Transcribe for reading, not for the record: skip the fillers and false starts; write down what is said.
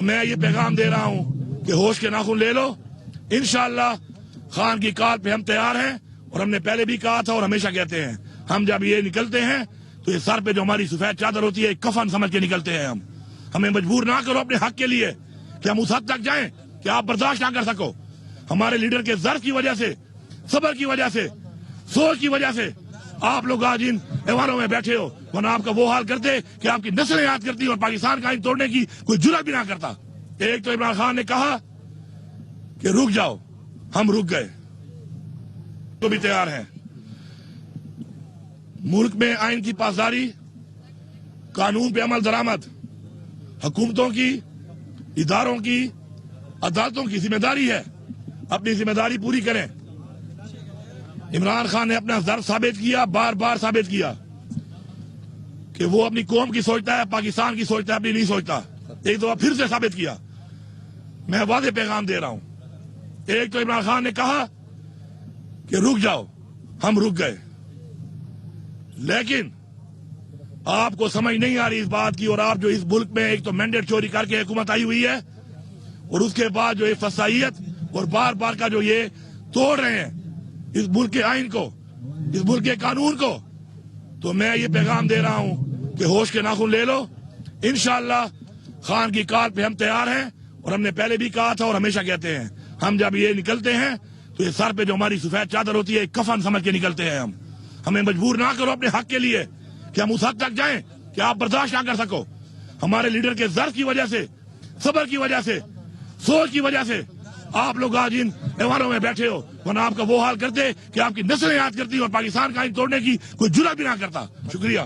میں یہ پیغام دے رہا ہوں کہ ہوش کے ناخن لے لو. انشاءاللہ خان کی کال پہ ہم تیار ہیں، اور ہم نے پہلے بھی کہا تھا اور ہمیشہ کہتے ہیں، ہم جب یہ نکلتے ہیں تو یہ سر پہ جو ہماری سفید چادر ہوتی ہے ایک کفن سمجھ کے نکلتے ہیں. ہمیں مجبور نہ کرو اپنے حق کے لیے کہ ہم اس حد تک جائیں کہ آپ برداشت نہ کر سکو. ہمارے لیڈر کے ضرب کی وجہ سے، صبر کی وجہ سے، سوچ کی وجہ سے آپ لوگ آج ان ایوانوں میں بیٹھے ہو، ورنہ آپ کا وہ حال کرتے کہ آپ کی نسلیں یاد کرتی اور پاکستان کا آئین توڑنے کی کوئی جرات بھی نہ کرتا. ایک تو عمران خان نے کہا کہ رک جاؤ، ہم رک گئے، تو بھی تیار ہیں. ملک میں آئین کی پاسداری، قانون پہ عمل درآمد حکومتوں کی، اداروں کی، عدالتوں کی ذمہ داری ہے. اپنی ذمہ داری پوری کریں. عمران خان نے اپنا ضرب ثابت کیا، بار بار ثابت کیا کہ وہ اپنی قوم کی سوچتا ہے، پاکستان کی سوچتا ہے، اپنی نہیں سوچتا. ایک دفعہ پھر سے ثابت کیا. میں واضح پیغام دے رہا ہوں. ایک تو عمران خان نے کہا کہ رک جاؤ، ہم رک گئے، لیکن آپ کو سمجھ نہیں آ رہی اس بات کی، اور آپ جو اس ملک میں ایک تو مینڈیٹ چوری کر کے حکومت آئی ہوئی ہے، اور اس کے بعد جو یہ فسائیت اور بار بار کا جو یہ توڑ رہے ہیں اس ملک کے آئین کو، اس ملک کے قانون کو، تو میں یہ پیغام دے رہا ہوں کہ ہوش کے ناخن لے لو. انشاءاللہ خان کی کال پہ ہم تیار ہیں، اور ہم نے پہلے بھی کہا تھا اور ہمیشہ کہتے ہیں، ہم جب یہ نکلتے ہیں تو یہ سر پہ جو ہماری سفید چادر ہوتی ہے ایک کفن سمجھ کے نکلتے ہیں. ہمیں مجبور نہ کرو اپنے حق کے لیے کہ ہم اس حد تک جائیں کہ آپ برداشت نہ کر سکو. ہمارے لیڈر کے ضرب کی وجہ سے، صبر کی وجہ سے، سوچ کی وجہ سے آپ لوگ آج ان ایوانوں میں بیٹھے ہو، ورنہ آپ کا وہ حال کرتے کہ آپ کی نسلیں یاد کرتی اور پاکستان کا آئین توڑنے کی کوئی جرات بھی نہ کرتا. شکریہ.